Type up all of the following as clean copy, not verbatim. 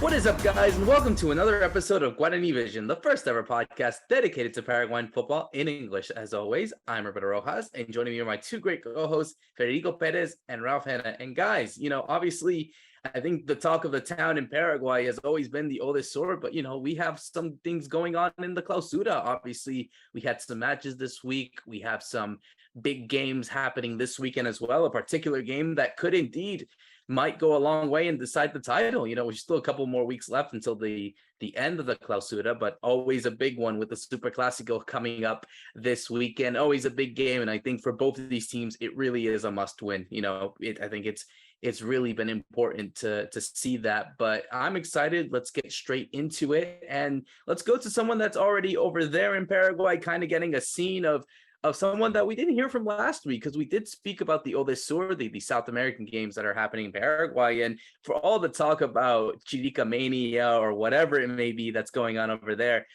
What is up, guys, and welcome to another episode of Guarani Vision, the first ever podcast dedicated to Paraguayan football in English. As always, I'm Roberto Rojas, and joining me are my two great co-hosts, Fede Perez and Ralph Hannah. And guys, obviously, I think the talk of the town in Paraguay has always been the ODESUR, but, we have some things going on in the Clausura. Obviously, we had some matches this week. We have some big games happening this weekend as well, a particular game that could indeed might go a long way and decide the title. There's still a couple more weeks left until the end of the Clausura, but always a big one with the Superclasico coming up this weekend. Always a big game, and I think for both of these teams, it really is a must-win. I think it's really been important to see that. But I'm excited. Let's get straight into it, and let's go to someone that's already over there in Paraguay, kind of getting a scene of someone that we didn't hear from last week, because we did speak about the ODESUR, the South American games that are happening in Paraguay. And for all the talk about Chirica Mania or whatever it may be that's going on over there,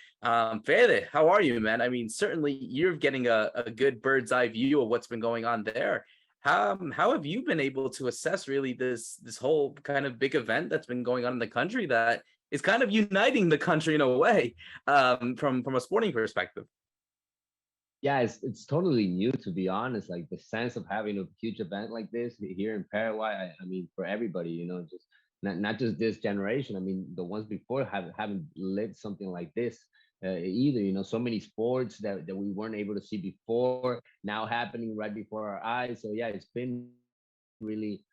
Fede, how are you, man? I mean, certainly you're getting a good bird's eye view of what's been going on there. How have you been able to assess really this whole kind of big event that's been going on in the country that is kind of uniting the country in a way, from a sporting perspective? Yeah, it's totally new, to be honest. Like the sense of having a huge event like this here in Paraguay. I mean, for everybody, just not just this generation. I mean, the ones before haven't lived something like this either. So many sports that we weren't able to see before now happening right before our eyes. So yeah, it's been really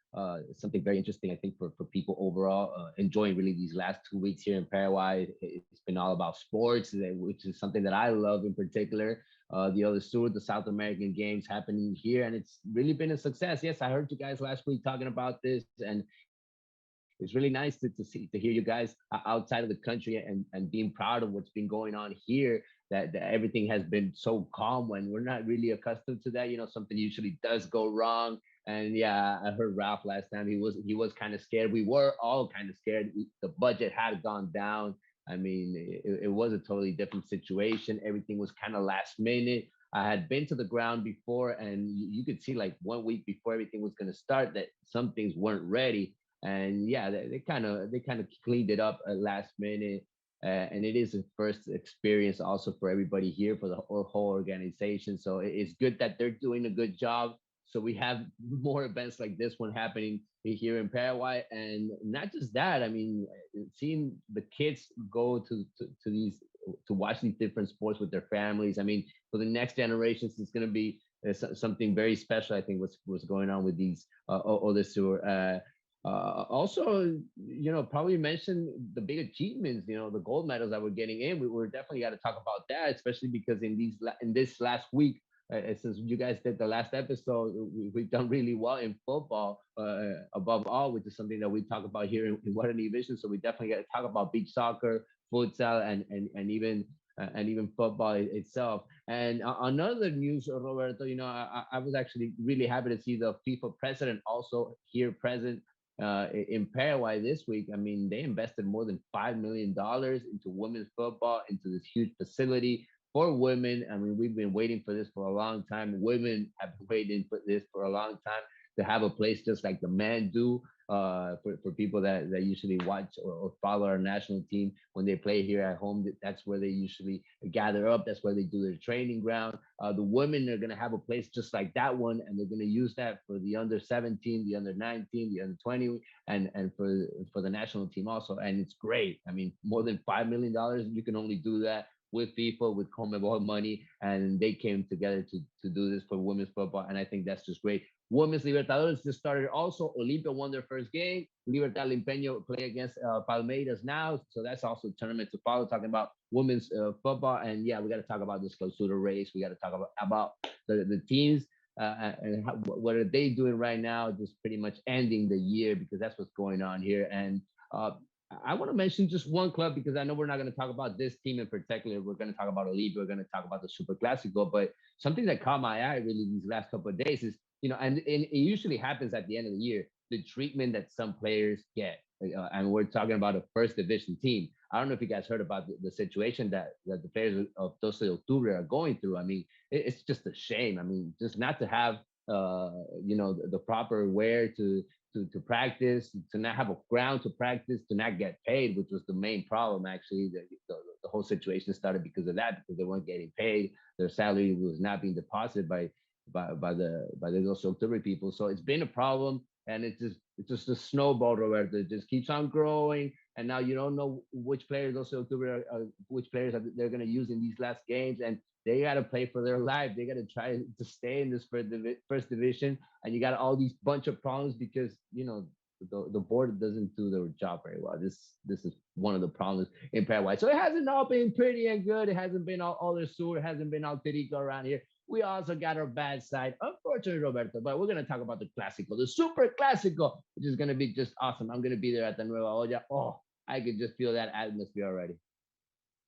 something very interesting, I think, for people overall, enjoying really these last 2 weeks here in Paraguay. It's been all about sports, which is something that I love in particular. The ODESUR, the South American games happening here, and it's really been a success. Yes, I heard you guys last week talking about this, and it's really nice to hear you guys outside of the country and being proud of what's been going on here. That everything has been so calm when we're not really accustomed to that. Something usually does go wrong. And yeah, I heard Ralph last time. He was kind of scared. We were all kind of scared. The budget had gone down. I mean, it was a totally different situation. Everything was kind of last minute. I had been to the ground before, and you could see like 1 week before everything was going to start that some things weren't ready. And yeah, they kind of cleaned it up at last minute. And it is a first experience also for everybody here, for the whole organization. So it's good that they're doing a good job. So we have more events like this one happening here in Paraguay. And not just that, I mean, seeing the kids go to these, to watch these different sports with their families. I mean, for the next generations, it's going to be something very special, I think, what's going on with these ODESUR. Also, probably mention the big achievements, the gold medals that we're getting in. We're definitely got to talk about that, especially because in this last week, since you guys did the last episode, we've done really well in football, above all, which is something that we talk about here in Guarani Vision. So we definitely got to talk about beach soccer, futsal, and even football itself. And another news, Roberto, I was actually really happy to see the FIFA president also here present in Paraguay this week. I mean, they invested more than $5 million into women's football, into this huge facility for women. I mean, we've been waiting for this for a long time. Women have been waiting for this for a long time, to have a place just like the men do, for people that usually watch or follow our national team when they play here at home. That's where they usually gather up. That's where they do their training ground. The women are going to have a place just like that one, and they're going to use that for the under 17, the under 19, the under 20, and for the national team also. And it's great. I mean, more than $5 million, you can only do that with FIFA, with CONMEBOL money, and they came together to do this for women's football, and I think that's just great. Women's Libertadores just started also. Olimpia won their first game. Libertad Limpeño play against Palmeiras now, so that's also a tournament to follow, talking about women's football. And yeah, we got to talk about this Clausura race. We got to talk about the teams, and what are they doing right now, just pretty much ending the year, because that's what's going on here. And I want to mention just one club, because I know we're not going to talk about this team in particular. We're going to talk about Olimpia. We're going to talk about the Superclasico. But something that caught my eye really these last couple of days is, and it usually happens at the end of the year, the treatment that some players get. And we're talking about a first division team. I don't know if you guys heard about the situation that the players of 12 de Octubre are going through. I mean, it's just a shame. I mean, just not to have, the proper wear to to practice, to not have a ground to practice, to not get paid, which was the main problem. Actually, the whole situation started because of that, because they weren't getting paid. Their salary was not being deposited by the Los Octubre people. So it's been a problem, and it's just a snowball, Roberto. It just keeps on growing, and now you don't know which players Los Octubre which players they're going to use in these last games, and they got to play for their life. They got to try to stay in this first division, and you got all these bunch of problems because the board doesn't do their job very well. This is one of the problems in Paraguay. So it hasn't all been pretty and good. It hasn't been all ODESUR. It hasn't been all Terico around here. We also got our bad side, unfortunately, Roberto. But we're gonna talk about the Clásico, the Superclasico, which is gonna be just awesome. I'm gonna be there at the Nueva Olla. Oh, I could just feel that atmosphere already.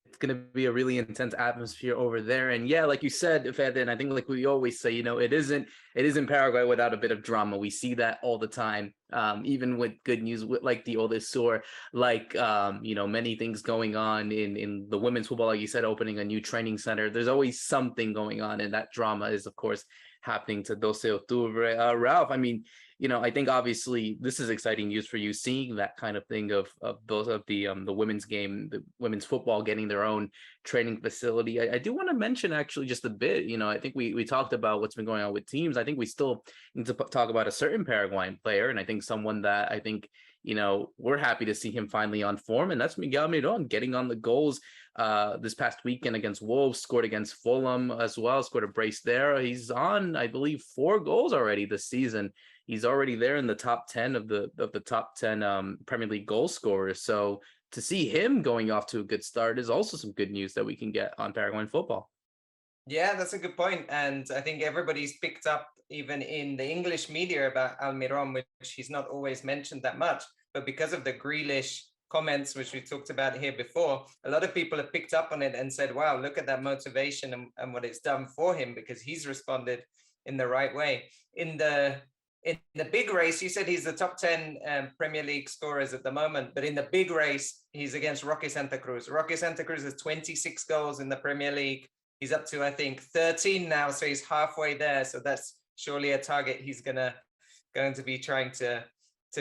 It's going to be a really intense atmosphere over there. And yeah, like you said, Fede, and I think like we always say, it isn't Paraguay without a bit of drama. We see that all the time, even with good news, with like the ODESUR, like, many things going on in the women's football, like you said, opening a new training center. There's always something going on, and that drama is, of course, happening to 12 Octubre. Ralph, I mean, I think obviously this is exciting news for you, seeing that kind of thing of the women's game, the women's football getting their own training facility. I do want to mention actually just a bit, I think we talked about what's been going on with teams. I think we still need to talk about a certain Paraguayan player, and I think someone that I think, we're happy to see him finally on form, and that's Miguel Miron getting on the goals this past weekend against Wolves, scored against Fulham as well, scored a brace there. He's on, I believe, 4 goals already this season. He's already there in the top 10 of the top 10 Premier League goal scorers. So to see him going off to a good start is also some good news that we can get on Paraguayan football. Yeah, that's a good point. And I think everybody's picked up, even in the English media, about Almiron, which he's not always mentioned that much. But because of the Grealish comments, which we talked about here before, a lot of people have picked up on it and said, wow, look at that motivation and what it's done for him, because he's responded in the right way. In the big race, you said he's the top 10 Premier League scorers at the moment, but in the big race, he's against Roque Santa Cruz. Roque Santa Cruz has 26 goals in the Premier League. He's up to, I think, 13 now, so he's halfway there. So that's surely a target he's going to be trying to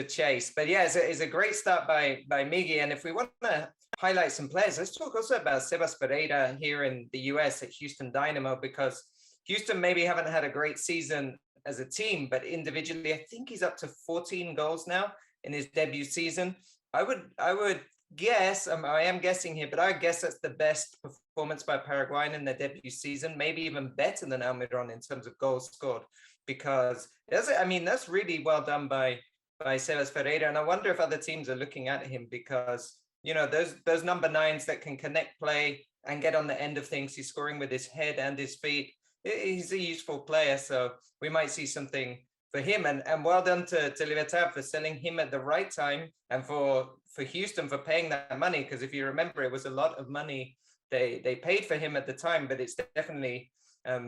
chase. But yeah, it's a great start by Miggy. And if we want to highlight some players, let's talk also about Sebas Pereira here in the US at Houston Dynamo, because Houston maybe haven't had a great season as a team, but individually, I think he's up to 14 goals now in his debut season. I would guess, I am guessing here, but I guess that's the best performance by Paraguayan in their debut season, maybe even better than Almiron in terms of goals scored, because that's really well done by Sebas Ferreira. And I wonder if other teams are looking at him, because, those number 9s that can connect play and get on the end of things. He's scoring with his head and his feet. He's a useful player, so we might see something for him. And well done to Libertad for selling him at the right time, and for Houston for paying that money, because if you remember, it was a lot of money they paid for him at the time, but it's definitely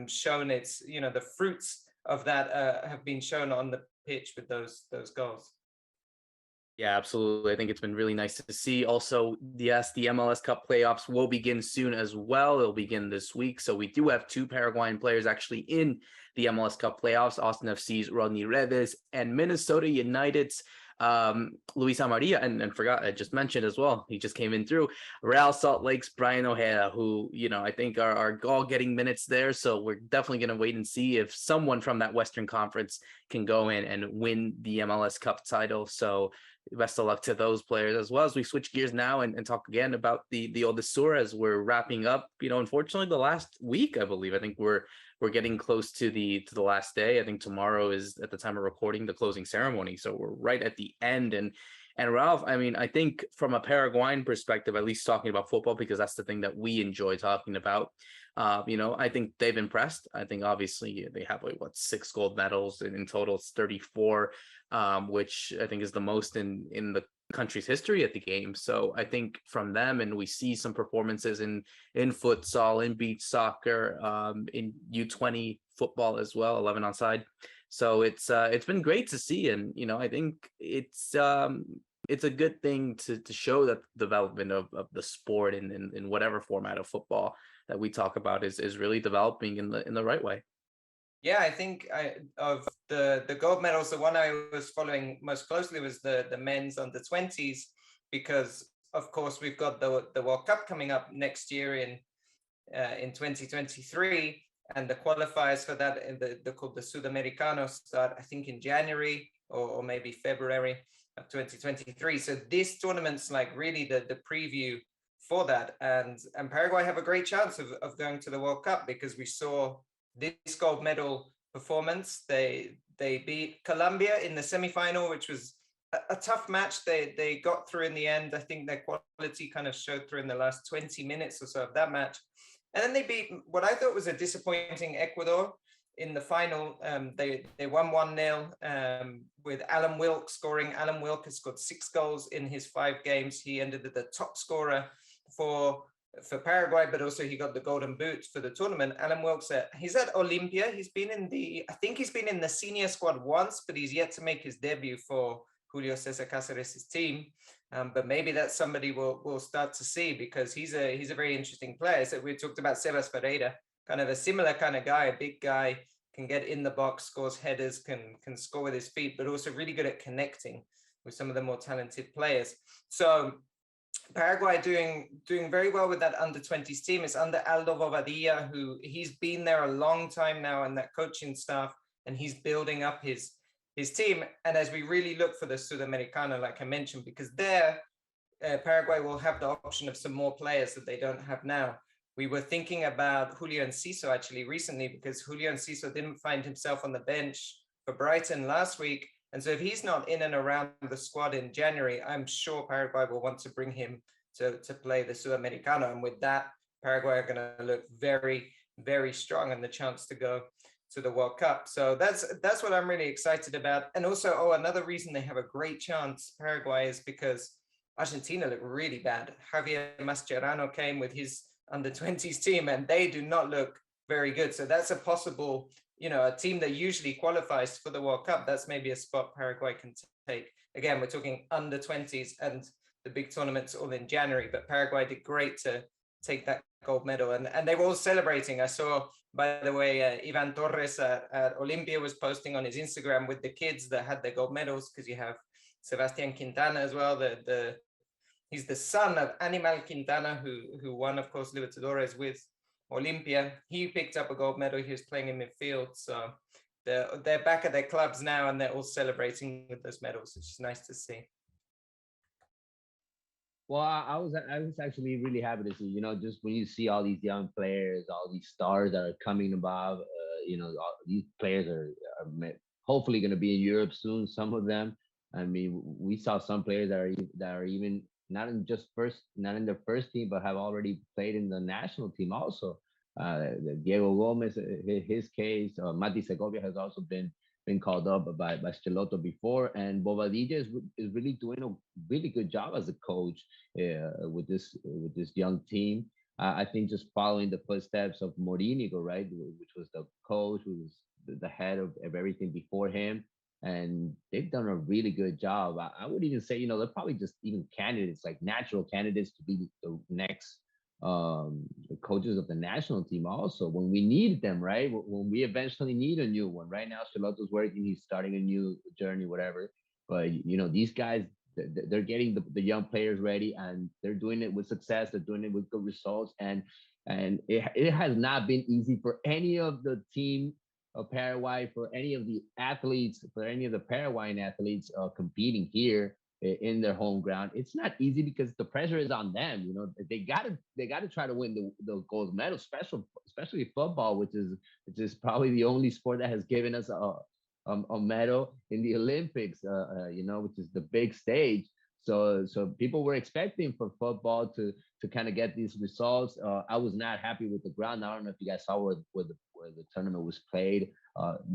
shown its, the fruits of that have been shown on the pitch with those goals. Yeah, absolutely. I think it's been really nice to see. Also, yes, the MLS Cup playoffs will begin soon as well. It'll begin this week. So we do have 2 Paraguayan players actually in the MLS Cup playoffs, Austin FC's Rodney Redes and Minnesota United's Luis Amaria, and forgot, I just mentioned as well, he just came in through Real Salt Lake's Brian Ojeda, who, I think are all getting minutes there. So we're definitely going to wait and see if someone from that Western Conference can go in and win the MLS Cup title. So best of luck to those players, as well as we switch gears now and talk again about the ODESUR as we're wrapping up. Unfortunately, the last week, I believe, I think we're getting close to the last day. I think tomorrow is, at the time of recording, the closing ceremony. So we're right at the end. And Ralph, I think from a Paraguayan perspective, at least talking about football, because that's the thing that we enjoy talking about. I think they've impressed. I think obviously they have 6 gold medals, and in total it's 34, which I think is the most in the country's history at the game. So I think from them, and we see some performances in futsal, in beach soccer, in U20 football as well, 11 on side. So it's been great to see, and I think it's a good thing to show that the development of the sport in whatever format of football that we talk about is really developing in the right way. Yeah, I think of the gold medals, the one I was following most closely was the men's under 20s, because of course we've got the World Cup coming up next year in 2023, and the qualifiers for that they're called the Sudamericanos start I think in January or maybe February of 2023. So this tournament's like really the preview for that, and Paraguay have a great chance of going to the World Cup, because we saw this gold medal performance. They beat Colombia in the semifinal, which was a tough match. They got through in the end. I think their quality kind of showed through in the last 20 minutes or so of that match. And then they beat what I thought was a disappointing Ecuador in the final. They won 1-0 with Alan Wilk scoring. Alan Wilk has scored 6 goals in his 5 games. He ended as the top scorer for Paraguay, but also he got the golden boot for the tournament. Alan Wilkes, he's at Olimpia. He's been I think he's been in the senior squad once, but he's yet to make his debut for Julio Cesar Cáceres' team. But maybe that's somebody we'll start to see, because he's a very interesting player. So we talked about Sebas Ferreira, kind of a similar kind of guy, a big guy, can get in the box, scores headers, can score with his feet, but also really good at connecting with some of the more talented players. So Paraguay doing very well with that under 20s team. It's under Aldo Bobadilla, who he's been there a long time now, and that coaching staff, and he's building up his team. And as we really look for the Sudamericana, like I mentioned, because there Paraguay will have the option of some more players that they don't have now. We were thinking about Julio Enciso actually recently, because Julio Enciso didn't find himself on the bench for Brighton last week. And so if he's not in and around the squad in January, I'm sure Paraguay will want to bring him to play the Sudamericano. And with that, Paraguay are going to look very, very strong in the chance to go to the World Cup. So that's what I'm really excited about. And also, another reason they have a great chance, Paraguay, is because Argentina look really bad. Javier Mascherano came with his under-20s team, and they do not look very good. So that's a possible, a team that usually qualifies for the World Cup. That's maybe a spot Paraguay can take. Again, we're talking under-20s, and the big tournaments all in January, but Paraguay did great to take that gold medal, and they were all celebrating. I saw, by the way, Ivan Torres at Olimpia was posting on his Instagram with the kids that had their gold medals, because you have Sebastian Quintana as well. He's the son of Animal Quintana, who won, of course, Libertadores with Olimpia. He picked up a gold medal. He was playing in midfield. So they're back at their clubs now, and they're all celebrating with those medals, which is nice to see. Well, I was actually really happy to see, just when you see all these young players, all these stars that are coming above, all these players are hopefully going to be in Europe soon. Some of them, I mean, we saw some players that are even not in their first team, but have already played in the national team also. Diego Gomez, his case, Mati Segovia has also been called up by Schelotto before, and Bobadilla is really doing a really good job as a coach with this young team. I think just following the footsteps of Morínigo, right, which was the coach, who was the head of everything before him, and they've done a really good job. I would even say, they're probably just even candidates, like natural candidates to be the next coaches of the national team also, when we need them, right? When we eventually need a new one. Right now, Charlotto's working, he's starting a new journey, whatever. But, these guys, they're getting the young players ready, and they're doing it with success. They're doing it with good results. And it has not been easy for any of the team of Paraguay, for any of the athletes, for any of the Paraguayan athletes competing here in their home ground. It's not easy because the pressure is on them. They gotta try to win the gold medal, especially football, which is probably the only sport that has given us a medal in the Olympics, which is the big stage. So people were expecting for football to kind of get these results. I was not happy with the ground. I don't know if you guys saw where the tournament was played.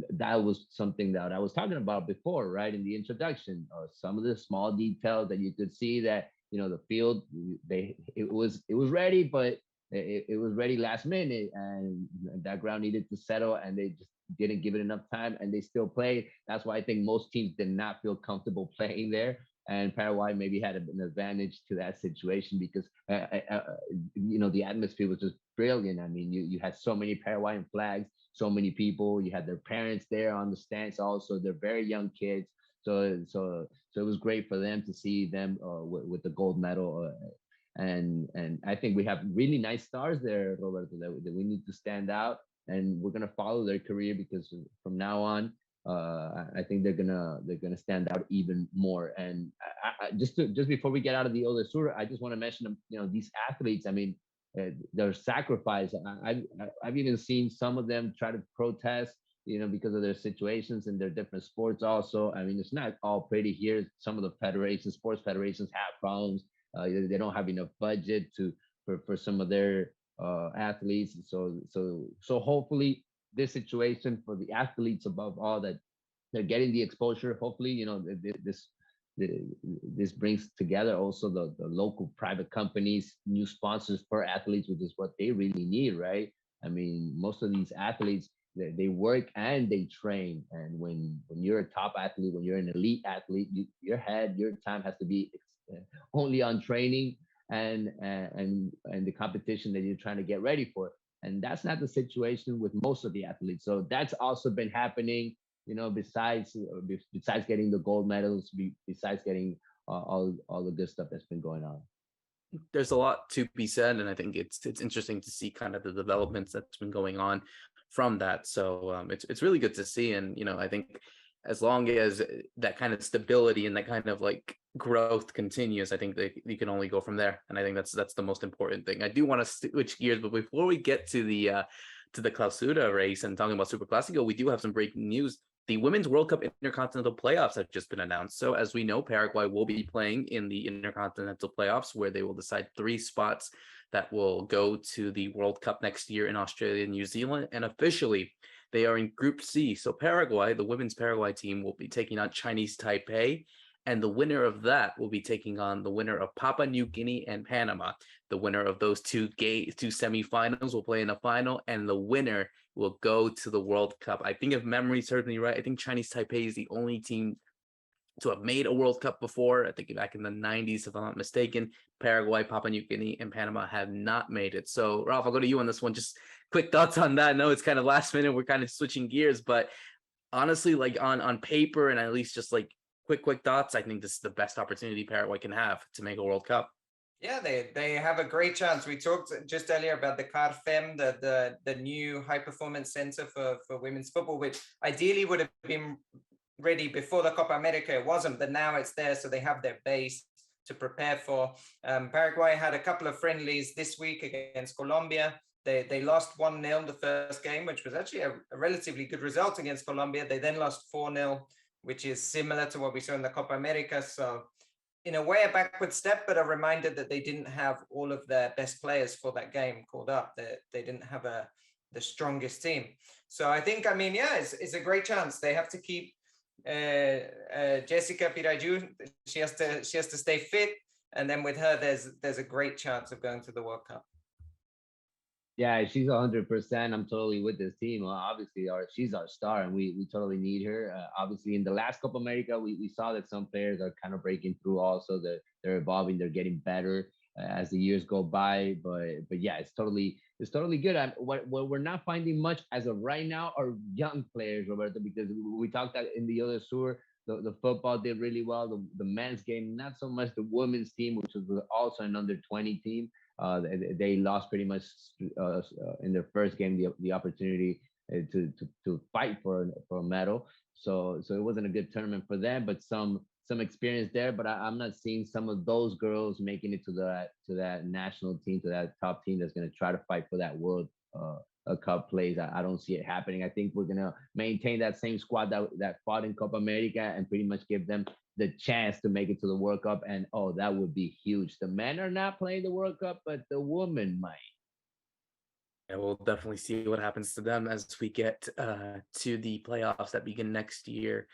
That was something that I was talking about before, right, in the introduction. Some of the small details that you could see that the field, it was ready, but it was ready last minute, and that ground needed to settle, and they just didn't give it enough time, and they still played. That's why I think most teams did not feel comfortable playing there. and Paraguay maybe had an advantage to that situation because the atmosphere was just brilliant. I mean, you had so many Paraguayan flags, so many people. You had their parents there on the stands. Also, they're very young kids. So it was great for them to see them with the gold medal. And I think we have really nice stars there, Roberto, that we need to stand out, and we're gonna follow their career because from now on, I think they're gonna stand out even more. And just before we get out of the ODESUR, I just want to mention, these athletes. I mean, their sacrifice. I've even seen some of them try to protest, because of their situations in their different sports. Also, I mean, it's not all pretty here. Some of the sports federations have problems. They don't have enough budget for some of their athletes. So hopefully this situation for the athletes, above all, that they're getting the exposure. Hopefully, this brings together also the local private companies, new sponsors for athletes, which is what they really need, right? I mean, most of these athletes, they work and they train. And when you're a top athlete, when you're an elite athlete, your time has to be only on training and the competition that you're trying to get ready for. And that's not the situation with most of the athletes. So that's also been happening, besides getting the gold medals, besides getting all the good stuff that's been going on. There's a lot to be said, and I think it's interesting to see kind of the developments that's been going on from that. So it's really good to see, and I think as long as that kind of stability and that kind of like growth continues, I think that you can only go from there. And I think that's the most important thing. I do want to switch gears, but before we get to the Clausura race and talking about Superclasico, we do have some breaking news. The Women's World Cup Intercontinental Playoffs have just been announced. So as we know, Paraguay will be playing in the Intercontinental Playoffs, where they will decide 3 spots that will go to the World Cup next year in Australia and New Zealand. And officially, they are in Group C. So Paraguay, the women's Paraguay team, will be taking on Chinese Taipei. And the winner of that will be taking on the winner of Papua New Guinea and Panama. The winner of those two semifinals will play in the final, and the winner will go to the World Cup. I think if memory serves me right, I think Chinese Taipei is the only team to have made a World Cup before. I think back in the 90s, if I'm not mistaken. Paraguay, Papua New Guinea, and Panama have not made it. So, Ralph, I'll go to you on this one. Just quick thoughts on that. I know it's kind of last minute. We're kind of switching gears, but honestly, like on paper and at least just like quick thoughts, I think this is the best opportunity Paraguay can have to make a World Cup. Yeah, they have a great chance. We talked just earlier about the CARFEM, the new high performance center for women's football, which ideally would have been ready before the Copa America. It wasn't, but now it's there, so they have their base to prepare for. Paraguay had a couple of friendlies this week against Colombia. They lost 1-0 the first game, which was actually a relatively good result against Colombia. They then lost 4-0, which is similar to what we saw in the Copa America. So in a way, a backward step, but a reminder that they didn't have all of their best players for that game called up. They didn't have the strongest team. So I think, it's a great chance. They have to keep Jessica Piraju. She has to stay fit, and then with her, there's a great chance of going to the World Cup. Yeah, she's 100%. I'm totally with this team. Obviously, she's our star, and we totally need her. Obviously, in the last Copa America, we saw that some players are kind of breaking through. Also, they're evolving, they're getting better as the years go by. But yeah, it's totally good. What we're not finding much as of right now are young players, Roberto, because we talked that in the ODESUR, the football did really well. The men's game, not so much. The women's team, which was also an under 20 team. They lost pretty much in their first game the opportunity to fight for a medal. So it wasn't a good tournament for them, but some experience there. But I'm not seeing some of those girls making it to that national team, to that top team that's going to try to fight for that World Cup place. I don't see it happening. I think we're going to maintain that same squad that fought in Copa America and pretty much give them the chance to make it to the World Cup. And that would be huge. The men are not playing the World Cup, but the women might. Yeah, we'll definitely see what happens to them as we get to the playoffs that begin next year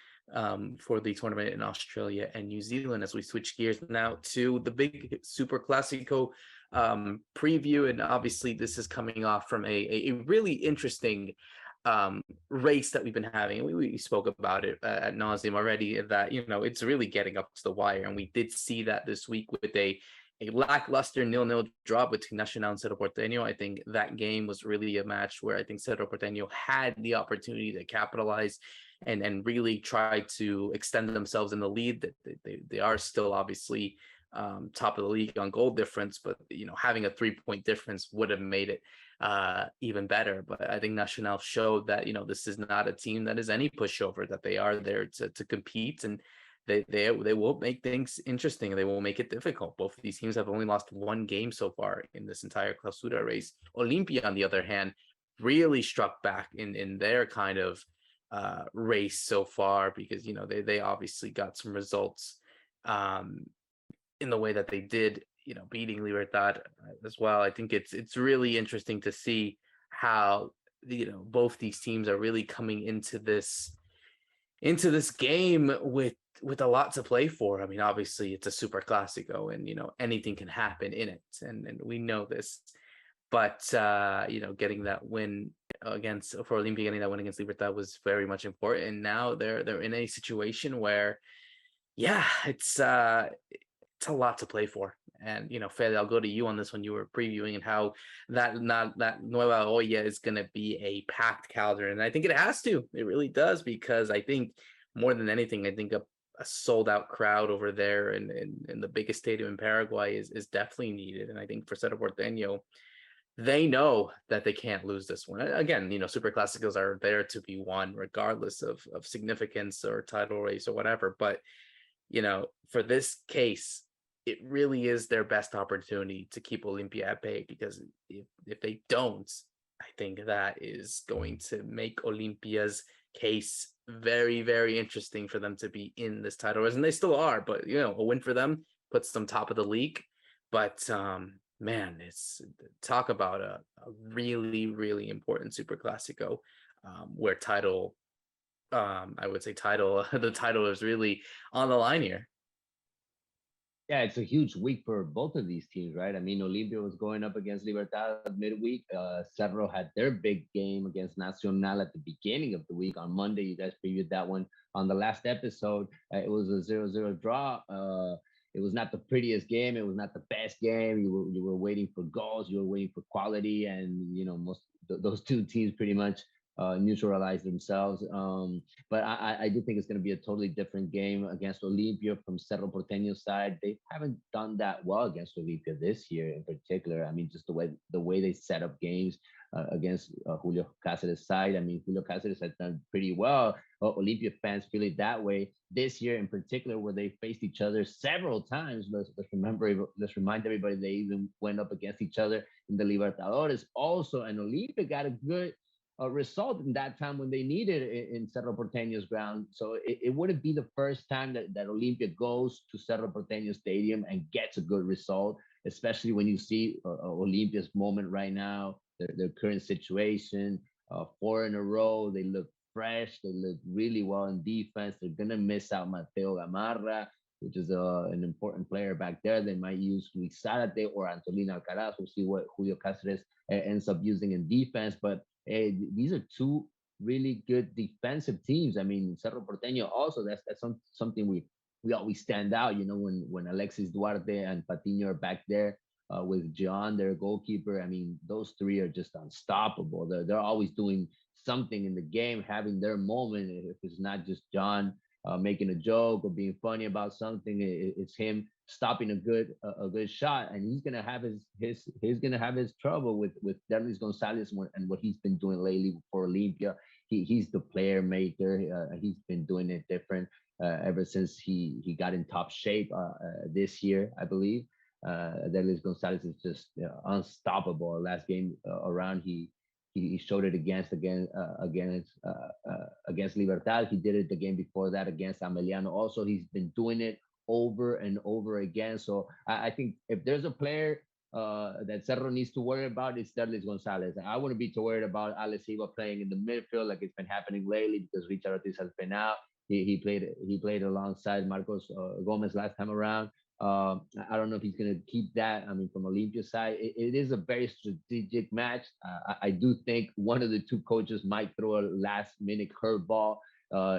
for the tournament in Australia and New Zealand. As we switch gears now to the big Superclasico preview, and obviously this is coming off from a really interesting race that we've been having. We spoke about it ad nauseum already, that, you know, it's really getting up to the wire. And we did see that this week with a lackluster 0-0 draw between Nacional and Cerro Porteño. I think that game was really a match where I think Cerro Porteño had the opportunity to capitalize and really try to extend themselves in the lead. They are still obviously top of the league on goal difference, but, you know, having a 3-point difference would have made it even better. But I think Nacional showed that, you know, this is not a team that is any pushover, that they are there to compete, and they will make things interesting. They will make it difficult. Both of these teams have only lost one game so far in this entire Clausura race. Olimpia, on the other hand, really struck back in their kind of race so far, because, you know, they obviously got some results in the way that they did, you know, beating Libertad as well. I think it's really interesting to see how, you know, both these teams are really coming into this game with a lot to play for. I mean, obviously it's a Superclasico, and, you know, anything can happen in it, and we know this. But you know, getting that win for Olimpia, getting that win against Libertad was very much important. And now they're in a situation where, yeah, it's a lot to play for. And, you know, Fede, I'll go to you on this one. You were previewing and how that Nueva Olla is going to be a packed calendar. And I think it has to. It really does, because I think more than anything, I think a sold out crowd over there in the biggest stadium in Paraguay is definitely needed. And I think for Cerro Porteño, they know that they can't lose this one. Again, you know, Superclásicos are there to be won regardless of significance or title race or whatever. But, you know, for this case, it really is their best opportunity to keep Olimpia at bay, because if they don't, I think that is going to make Olimpia's case very, very interesting for them to be in this title race. And they still are, but, you know, a win for them puts them top of the league. But man, it's talk about a really, really important Superclásico, where title, I would say the title is really on the line here. Yeah, it's a huge week for both of these teams, right? I mean, Olimpia was going up against Libertad midweek. Cerro had their big game against Nacional at the beginning of the week on Monday. You guys previewed that one on the last episode. It was a 0-0 draw. It was not the prettiest game. It was not the best game. You were waiting for goals. You were waiting for quality, and, you know, those two teams pretty much neutralize themselves. But I do think it's going to be a totally different game against Olimpia from Cerro Porteño's side. They haven't done that well against Olimpia this year in particular. I mean, just the way they set up games against Julio Cáceres' side. I mean, Julio Cáceres has done pretty well. Olimpia fans feel it that way this year in particular, where they faced each other several times. Let's remind everybody they even went up against each other in the Libertadores also, and Olimpia got a good result in that time when they needed it in Cerro Porteño's ground. So it wouldn't be the first time that Olimpia goes to Cerro Porteño Stadium and gets a good result, especially when you see Olimpia's moment right now, their current situation, 4 in a row. They look fresh. They look really well in defense. They're going to miss out Mateo Gamarra, which is an important player back there. They might use Luis Zárate or Antolín Alcaraz. We'll see what Julio Cáceres ends up using in defense. But these are two really good defensive teams. I mean, Cerro Porteño also, that's something we always stand out, you know, when Alexis Duarte and Patiño are back there with John, their goalkeeper. I mean, those three are just unstoppable. They're always doing something in the game, having their moment. If it's not just John making a joke or being funny about something, it's him stopping a good shot, and he's gonna have his trouble with Derlis Gonzalez and what he's been doing lately for Olimpia. He's the player maker. He's been doing it different ever since he got in top shape this year, I believe. Derlis Gonzalez is just unstoppable. Last game around, he showed it against Libertad. He did it the game before that against Ameliano. Also, he's been doing it over and over again. So I think if there's a player that Cerro needs to worry about, it's Derlis Gonzalez. I wouldn't be too worried about Alex Iba playing in the midfield like it's been happening lately, because Richard Ortiz has been out. He played alongside Marcos Gomez last time around. I don't know if he's going to keep that. I mean, from Olimpia's side, it is a very strategic match. I do think one of the two coaches might throw a last-minute curveball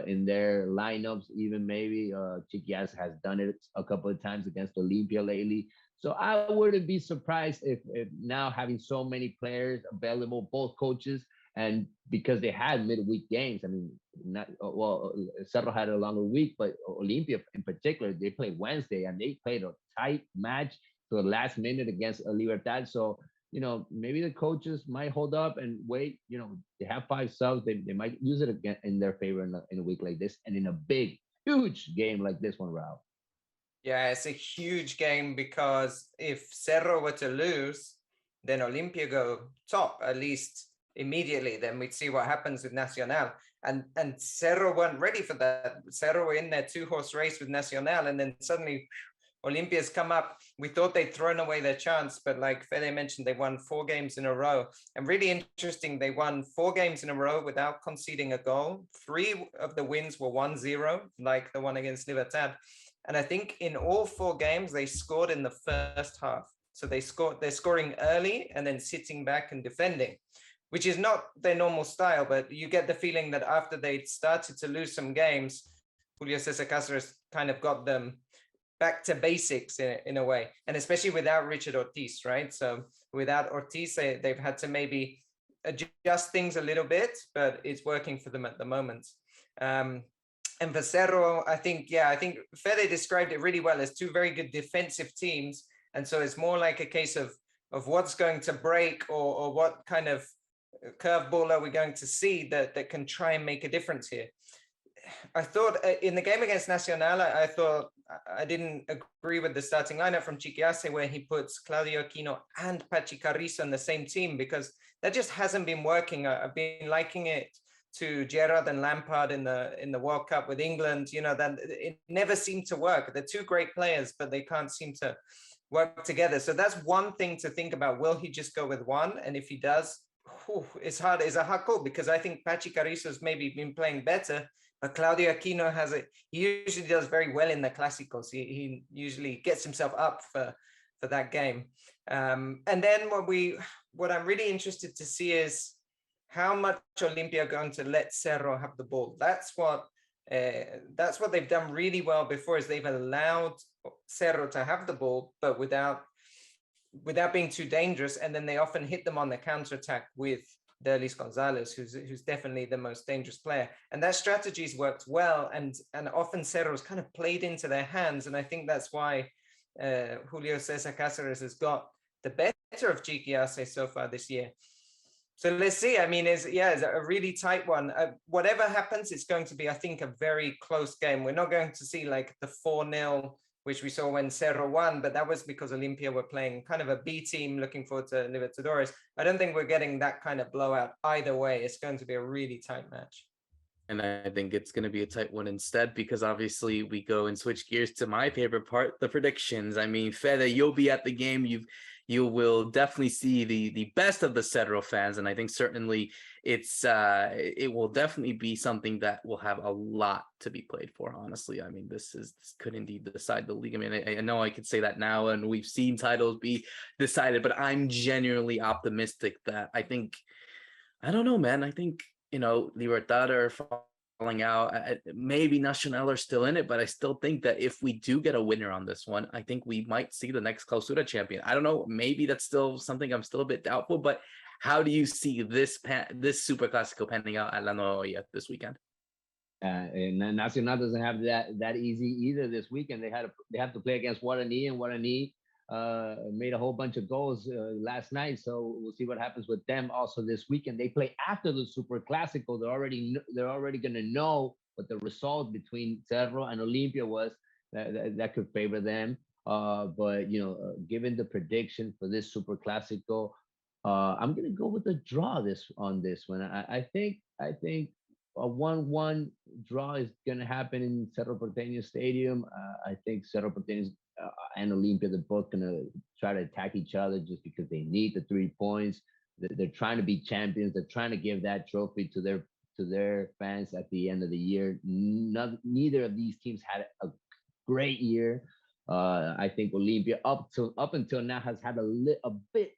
in their lineups, even maybe. Chiquias has done it a couple of times against Olimpia lately. So I wouldn't be surprised if now having so many players available, both coaches, and because they had midweek games, I mean, not well, Cerro had a longer week, but Olimpia in particular, they played Wednesday and they played a tight match to the last minute against Libertad. So, maybe the coaches might hold up and wait. They have 5 subs. They might use it again in their favor in a week like this and in a big, huge game like this one, Ralph. Yeah, it's a huge game because if Cerro were to lose, then Olimpia go top at least immediately. Then we'd see what happens with Nacional. And Cerro weren't ready for that. Cerro were in their 2-horse race with Nacional, and then suddenly Olimpia's come up. We thought they'd thrown away their chance, but like Fede mentioned, they won 4 games in a row. And really interesting, they won 4 games in a row without conceding a goal. 3 of the wins were 1-0, like the one against Libertad. And I think in all 4 games, they scored in the first half. So they're scoring early and then sitting back and defending, which is not their normal style. But you get the feeling that after they started to lose some games, Julio Cesar Cáceres kind of got them back to basics in a way. And especially without Richard Ortiz, right? So without Ortiz, they've had to maybe adjust things a little bit, but it's working for them at the moment. And for Cerro, I think Fede described it really well as 2 very good defensive teams. And so it's more like a case of what's going to break or what kind of curveball are we going to see that can try and make a difference here. I thought in the game against Nacional, I thought I didn't agree with the starting lineup from Chiquiase where he puts Claudio Aquino and Pachi Carrizo in the same team, because that just hasn't been working. I've been liking it to Gerrard and Lampard in the World Cup with England. That it never seemed to work. They're 2 great players, but they can't seem to work together. So that's one thing to think about. Will he just go with one? And if he does, it's a hard call, because I think Pachi Carrizo's maybe been playing better. But Claudio Aquino he usually does very well in the Clásicos. He usually gets himself up for that game. And then what I'm really interested to see is how much Olimpia are going to let Cerro have the ball. That's what they've done really well before, is they've allowed Cerro to have the ball, but without being too dangerous. And then they often hit them on the counterattack with Derlis Gonzalez, who's definitely the most dangerous player. And that strategy's worked well, and often Cerro's kind of played into their hands. And I think that's why Julio Cesar Cáceres has got the better of Chiquiase so far this year. So let's see. I mean, it's a really tight one. Whatever happens, it's going to be, I think, a very close game. We're not going to see like the 4-0, which we saw when Cerro won, but that was because Olimpia were playing kind of a B team looking forward to Libertadores. I don't think we're getting that kind of blowout either way. It's going to be a really tight match. And I think it's going to be a tight one instead, because obviously we go and switch gears to my favorite part, the predictions. I mean, Fede, you'll be at the game. You will definitely see the best of the Cerro fans. And I think certainly it will definitely be something that will have a lot to be played for, honestly. I mean, this could indeed decide the league. I mean, I know I could say that now, and we've seen titles be decided, but I'm genuinely optimistic that I don't know, man. I think, Libertad are falling out. Maybe Nacional are still in it, but I still think that if we do get a winner on this one, I think we might see the next Clausura champion. I don't know. Maybe that's still something I'm still a bit doubtful, but how do you see this Superclasico panning out at La Noria this weekend? And Nacional doesn't have that easy either this weekend. They have to play against Guarani, and Guarani made a whole bunch of goals last night. So we'll see what happens with them also this weekend. They play after the Superclasico. They're already going to know what the result between Cerro and Olimpia was. That could favor them. But given the prediction for this Superclasico, I'm going to go with a draw on this one. I think a 1-1 draw is going to happen in Cerro Porteño Stadium. I think Cerro Porteño and Olimpia, they're both going to try to attack each other just because they need the 3 points. They're trying to be champions. They're trying to give that trophy to their fans at the end of the year. Neither of these teams had a great year. I think Olimpia up until now has had a bit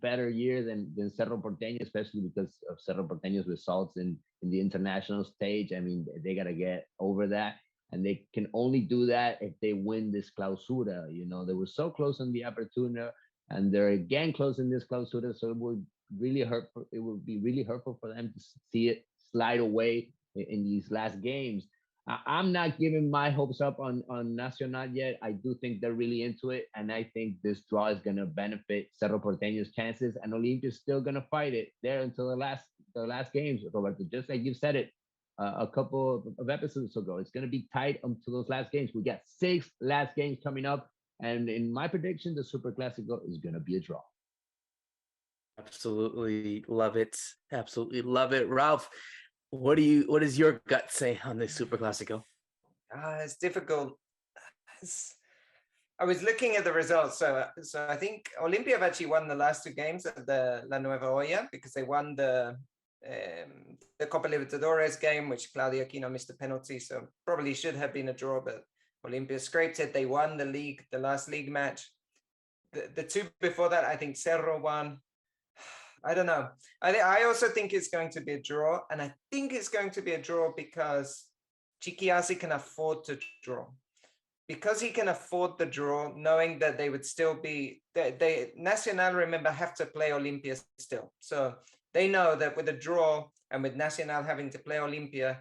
better year than Cerro Porteño, especially because of Cerro Porteño's results in the international stage. I mean, they got to get over that. And they can only do that if they win this Clausura. You know, they were so close on the Apertura, and they're again close in this Clausura. So it would really hurt. It would be really hurtful for them to see it slide away in these last games. I'm not giving my hopes up on Nacional yet. I do think they're really into it, and I think this draw is going to benefit Cerro Porteño's chances, and Olimpia is still going to fight it there until the last games, Roberto. Just like you said it a couple of episodes ago, it's going to be tight until those last games. We got 6 last games coming up, and in my prediction, the Superclasico is going to be a draw. Absolutely love it. Absolutely love it, Ralph. What does your gut say on this Superclasico? It's difficult. I was looking at the results. So I think Olimpia have actually won the last 2 games at the La Nueva Olla, because they won the Copa Libertadores game, which Claudio Aquino missed a penalty. So probably should have been a draw, but Olimpia scraped it. They won the last league match. The 2 before that, I think Cerro won. I don't know. I also think it's going to be a draw, and I think it's going to be a draw because Chiquiasi can afford to draw. Because he can afford the draw, knowing that they would still be, they Nacional, remember, have to play Olimpia still. So they know that with a draw and with Nacional having to play Olimpia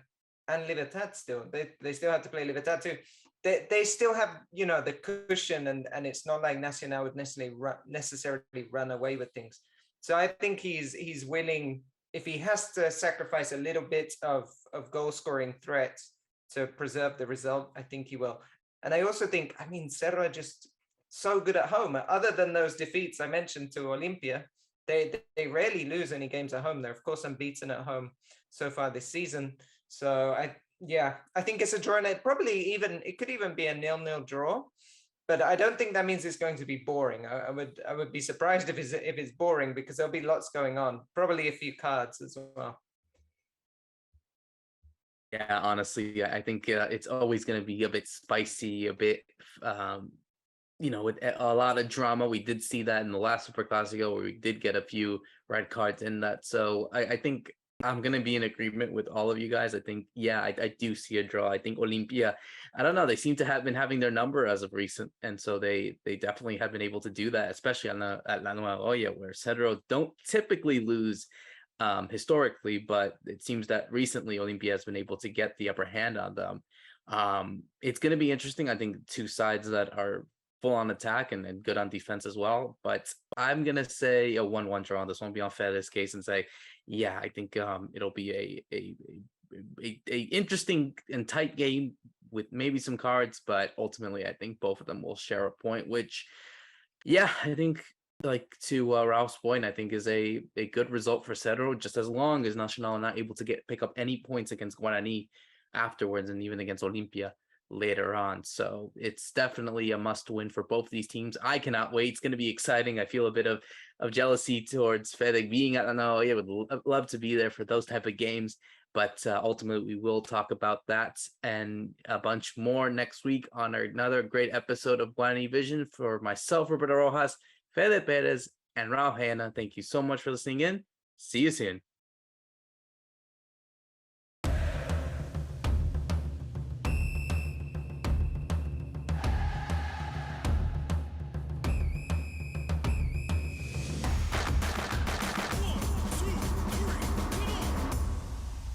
and Libertad still, they still have to play Libertad too. They still have, you know, the cushion, and it's not like Nacional would necessarily run away with things. So I think he's willing, if he has to sacrifice a little bit of goal scoring threat to preserve the result, I think he will. And I also think, I mean, Cerro are just so good at home. Other than those defeats I mentioned to Olimpia, they rarely lose any games at home. They're of course unbeaten at home so far this season. So I think it's a draw, and it could even be a 0-0 draw. But I don't think that means it's going to be boring. I would be surprised if it's boring, because there'll be lots going on. Probably a few cards as well. Yeah, honestly, I think it's always going to be a bit spicy, a bit, with a lot of drama. We did see that in the last Superclasico, where we did get a few red cards in that. So I think I'm going to be in agreement with all of you guys. I think, I do see a draw. I think Olimpia, I don't know, they seem to have been having their number as of recent. And so they definitely have been able to do that, especially at La Nueva Olla, where Cerro don't typically lose historically, but it seems that recently Olimpia has been able to get the upper hand on them. It's going to be interesting. I think 2 sides that are full on attack and good on defense as well. But I'm going to say a 1-1 draw on this one, be on Fede's case, and say, I think it'll be a interesting and tight game with maybe some cards, but ultimately I think both of them will share a point, which, I think, like to Ralph's point, I think is a good result for Cerro, just as long as Nacional are not able to pick up any points against Guarani afterwards, and even against Olimpia later on. So it's definitely a must win for both these teams. I cannot wait. It's going to be exciting. I feel a bit of jealousy towards Fede being at I would love to be there for those type of games. But ultimately, we will talk about that and a bunch more next week on another great episode of Guarani Vision. For myself, Roberto Rojas, Fede Perez, and Ralph Hannah, thank you so much for listening in. See you soon.